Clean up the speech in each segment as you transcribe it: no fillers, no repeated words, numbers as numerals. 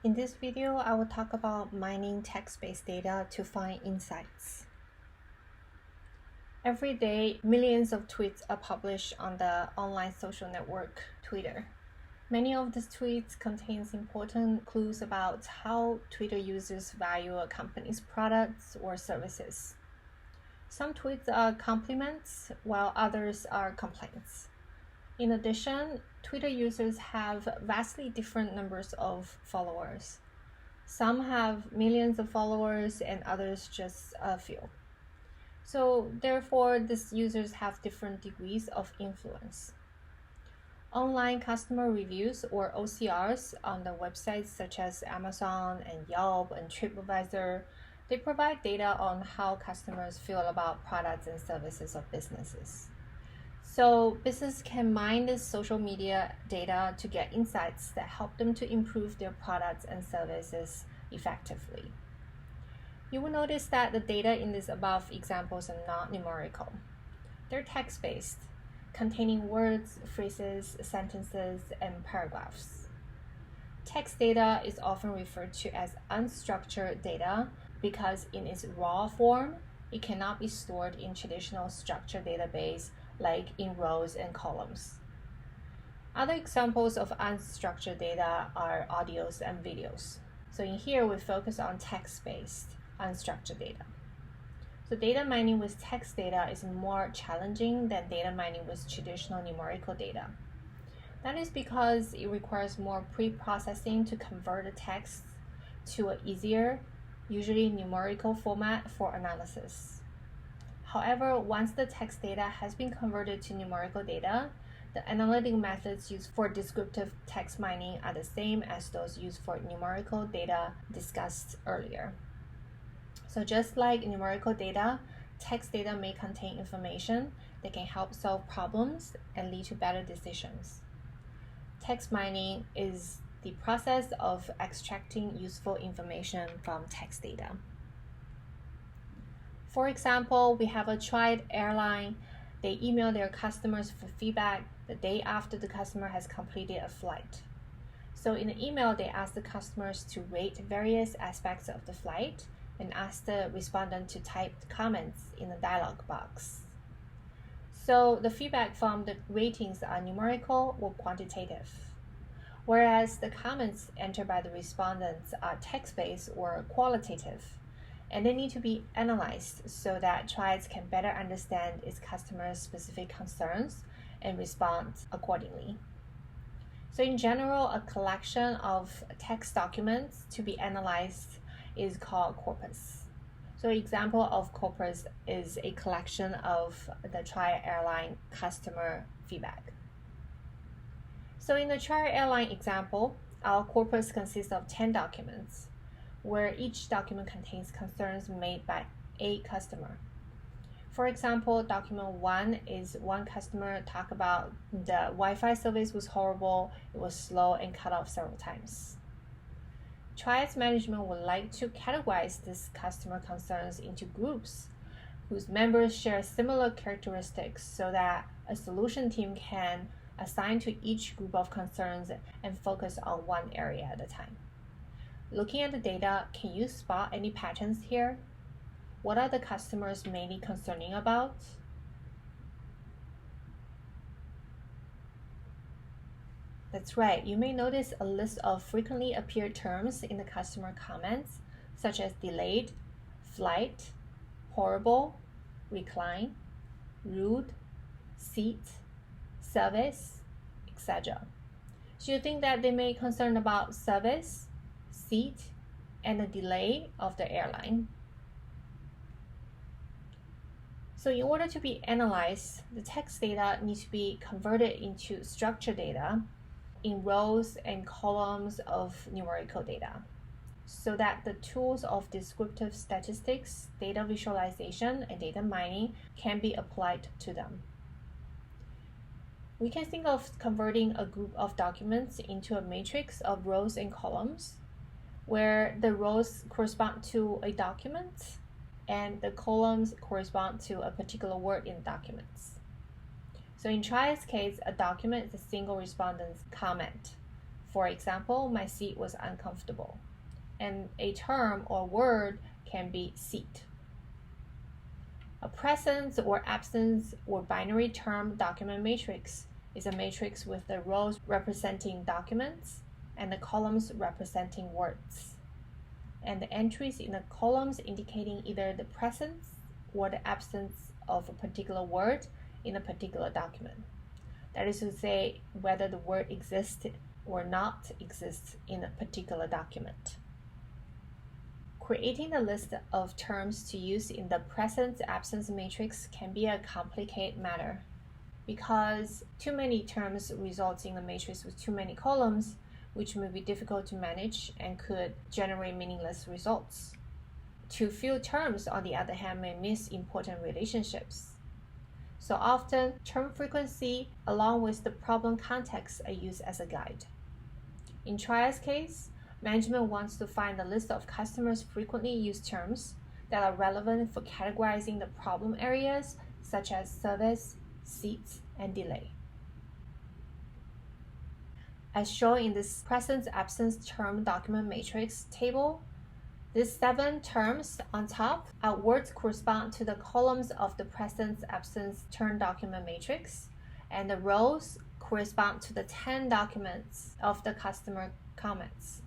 In this video, I will talk about mining text-based data to find insights. Every day, millions of tweets are published on the online social network Twitter. Many of these tweets contain important clues about how Twitter users value a company's products or services. Some tweets are compliments, while others are complaints. In addition, Twitter users have vastly different numbers of followers. Some have millions of followers and others just a few. So therefore, these users have different degrees of influence. Online customer reviews or OCRs on the websites such as Amazon and Yelp and TripAdvisor, they provide data on how customers feel about products and services of businesses. So business can mine this social media data to get insights that help them to improve their products and services effectively. You will notice that the data in these above examples are not numerical. They're text-based, containing words, phrases, sentences, and paragraphs. Text data is often referred to as unstructured data because in its raw form, it cannot be stored in traditional structured database like in rows and columns. Other examples of unstructured data are audios and videos. So in here, we focus on text-based unstructured data. So data mining with text data is more challenging than data mining with traditional numerical data. That is because it requires more pre-processing to convert the text to an easier, usually numerical format for analysis. However, once the text data has been converted to numerical data, the analytic methods used for descriptive text mining are the same as those used for numerical data discussed earlier. So just like numerical data, text data may contain information that can help solve problems and lead to better decisions. Text mining is the process of extracting useful information from text data. For example, we have a Tried airline. They email their customers for feedback the day after the customer has completed a flight. So in the email, they ask the customers to rate various aspects of the flight and ask the respondent to type comments in the dialog box. So the feedback from the ratings are numerical or quantitative, whereas the comments entered by the respondents are text-based or qualitative, and they need to be analyzed so that Triads can better understand its customers' specific concerns and respond accordingly. So in general, a collection of text documents to be analyzed is called corpus. So an example of corpus is a collection of the Triad airline customer feedback. So in the Triad airline example, our corpus consists of 10 documents, where each document contains concerns made by a customer. For example, document 1 is one customer talk about the Wi-Fi service was horrible, it was slow and cut off several times. Triad's management would like to categorize these customer concerns into groups whose members share similar characteristics so that a solution team can assign to each group of concerns and focus on one area at a time. Looking at the data, can you spot any patterns here? What are the customers mainly concerning about? That's right, you may notice a list of frequently appeared terms in the customer comments, such as delayed, flight, horrible, recline, rude, seat, service, etc. So you think that they may be concerned about service, seat, and the delay of the airline. So in order to be analyzed, the text data needs to be converted into structured data in rows and columns of numerical data, so that the tools of descriptive statistics, data visualization, and data mining can be applied to them. We can think of converting a group of documents into a matrix of rows and columns, where the rows correspond to a document and the columns correspond to a particular word in documents. So in Triad's case, a document is a single respondent's comment. For example, my seat was uncomfortable. And a term or word can be seat. A presence or absence or binary term document matrix is a matrix with the rows representing documents and the columns representing words, and the entries in the columns indicating either the presence or the absence of a particular word in a particular document. That is to say, whether the word exists or not exists in a particular document. Creating a list of terms to use in the presence-absence matrix can be a complicated matter. Because too many terms results in a matrix with too many columns, which may be difficult to manage and could generate meaningless results. Too few terms, on the other hand, may miss important relationships. So often, term frequency along with the problem context are used as a guide. In Tria's case, management wants to find a list of customers' frequently used terms that are relevant for categorizing the problem areas such as service, seats, and delay. As shown in this presence-absence term document matrix table, these 7 terms on top are words correspond to the columns of the presence-absence term document matrix, and the rows correspond to the 10 documents of the customer comments.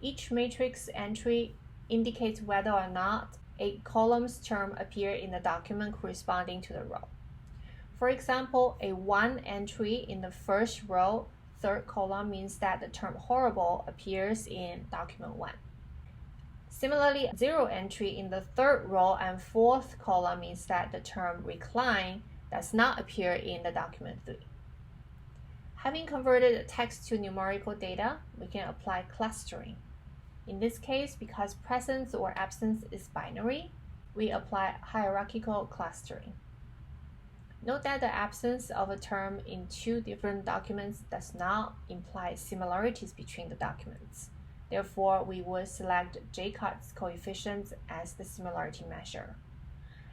Each matrix entry indicates whether or not a column's term appears in the document corresponding to the row. For example, a 1 entry in the first row, third column means that the term horrible appears in document 1. Similarly, 0 entry in the third row and fourth column means that the term recline does not appear in the document 3. Having converted the text to numerical data, we can apply clustering. In this case, because presence or absence is binary, we apply hierarchical clustering. Note that the absence of a term in 2 different documents does not imply similarities between the documents. Therefore, we would select Jacob's coefficients as the similarity measure.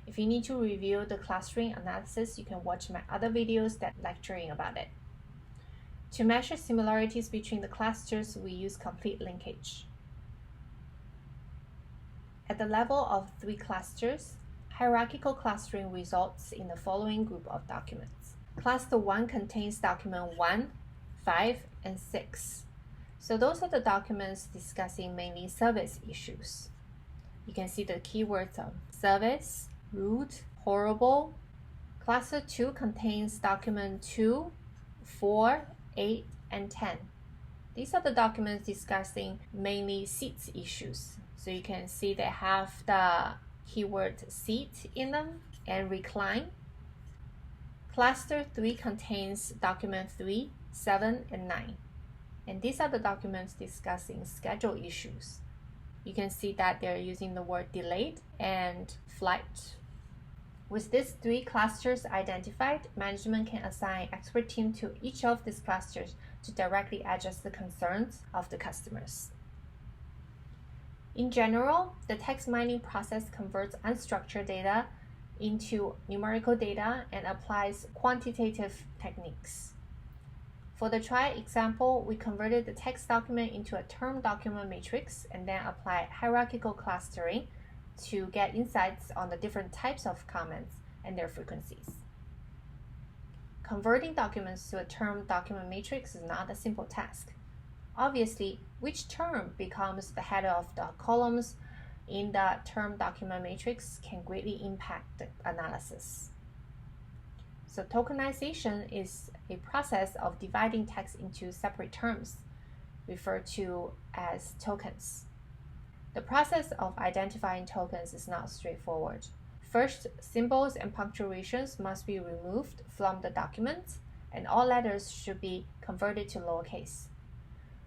If you need to review the clustering analysis, you can watch my other videos that lecturing about it. To measure similarities between the clusters, we use complete linkage. At the level of 3 clusters, hierarchical clustering results in the following group of documents. Cluster 1 contains document 1, 5, and 6. So those are the documents discussing mainly service issues. You can see the keywords of service, rude, horrible. Cluster 2 contains document 2, 4, 8, and 10. These are the documents discussing mainly seats issues. So you can see they have the keyword seat in them and recline. Cluster 3 contains document 3, 7, and 9. And these are the documents discussing schedule issues. You can see that they're using the word delayed and flight. With these 3 clusters identified, management can assign expert team to each of these clusters to directly address the concerns of the customers. In general, the text mining process converts unstructured data into numerical data and applies quantitative techniques. For the Tria example, we converted the text document into a term document matrix and then applied hierarchical clustering to get insights on the different types of comments and their frequencies. Converting documents to a term document matrix is not a simple task. Obviously, which term becomes the header of the columns in the term document matrix can greatly impact the analysis. So tokenization is a process of dividing text into separate terms, referred to as tokens. The process of identifying tokens is not straightforward. First, symbols and punctuations must be removed from the document, and all letters should be converted to lowercase.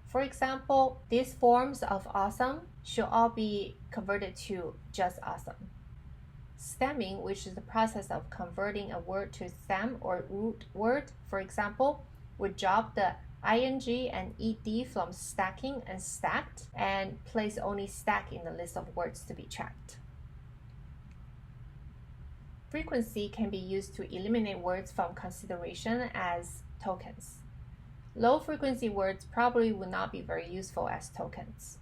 For example, these forms of awesome should all be converted to just awesome. Stemming, which is the process of converting a word to stem or root word, for example, would drop the ing and ed from stacking and stacked and place only stack in the list of words to be tracked. Frequency can be used to eliminate words from consideration as tokens. Low-frequency words probably would not be very useful as tokens.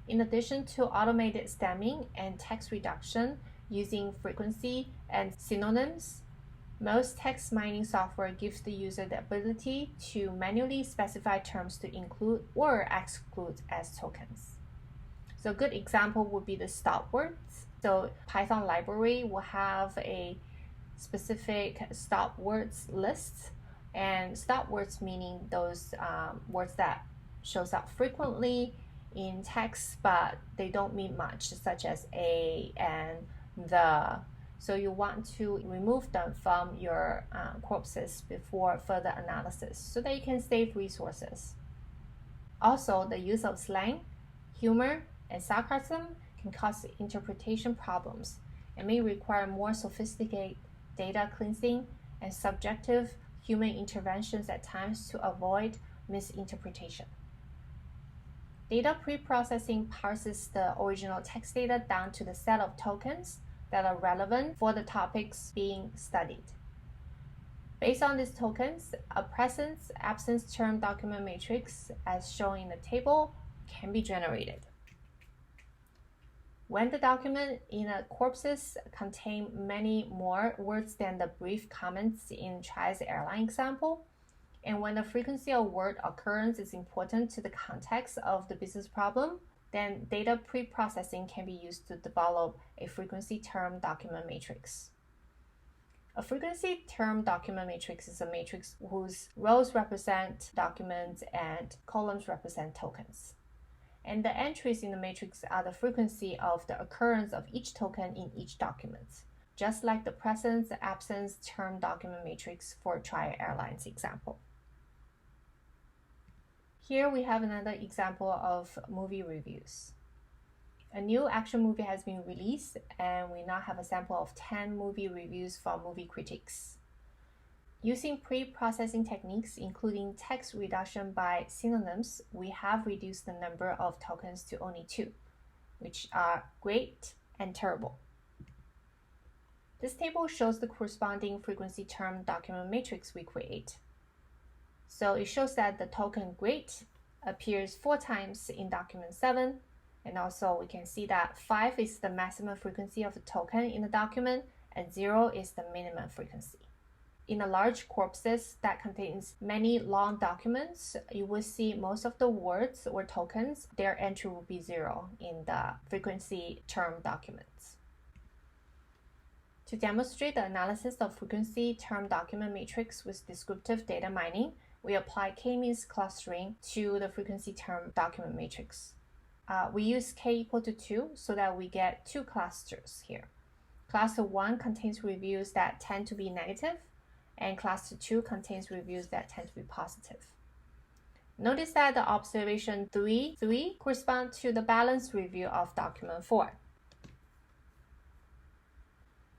In addition to automated stemming and text reduction using frequency and synonyms, most text mining software gives the user the ability to manually specify terms to include or exclude as tokens. So a good example would be the stop words. So Python library will have a specific stop words list, and stop words meaning those words that shows up frequently in text but they don't mean much, such as a and the. So you want to remove them from your corpuses before further analysis so that you can save resources. Also, the use of slang, humor, and sarcasm can cause interpretation problems and may require more sophisticated data cleansing and subjective human interventions at times to avoid misinterpretation. Data preprocessing parses the original text data down to the set of tokens that are relevant for the topics being studied. Based on these tokens, a presence-absence term document matrix, as shown in the table, can be generated. When the document in a corpus contains many more words than the brief comments in Chai's airline example, and when the frequency of word occurrence is important to the context of the business problem, then data preprocessing can be used to develop a frequency term document matrix. A frequency term document matrix is a matrix whose rows represent documents and columns represent tokens. And the entries in the matrix are the frequency of the occurrence of each token in each document, just like the presence-absence term document matrix for Chai Airlines example. Here we have another example of movie reviews. A new action movie has been released, and we now have a sample of 10 movie reviews from movie critics. Using pre-processing techniques, including text reduction by synonyms, we have reduced the number of tokens to only 2, which are great and terrible. This table shows the corresponding frequency term document matrix we create. So it shows that the token great appears 4 times in document 7, and also we can see that 5 is the maximum frequency of the token in the document, and 0 is the minimum frequency. In a large corpus that contains many long documents, you will see most of the words or tokens, their entry will be 0 in the frequency term documents. To demonstrate the analysis of frequency term document matrix with descriptive data mining, we apply k-means clustering to the frequency term document matrix. We use k equal to 2 so that we get 2 clusters here. Cluster 1 contains reviews that tend to be negative, and cluster 2 contains reviews that tend to be positive. Notice that the observation 3 corresponds to the balanced review of document 4.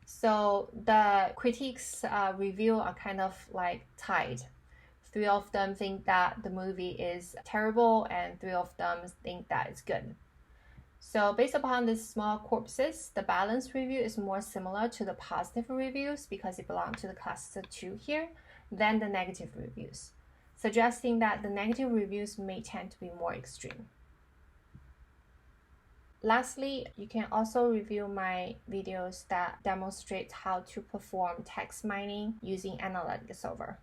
So the critics' review are kind of like tied. 3 of them think that the movie is terrible, and 3 of them think that it's good. So based upon these small corpuses, the balanced review is more similar to the positive reviews because it belongs to the cluster 2 here than the negative reviews, suggesting that the negative reviews may tend to be more extreme. Lastly, you can also review my videos that demonstrate how to perform text mining using Analytica Solver.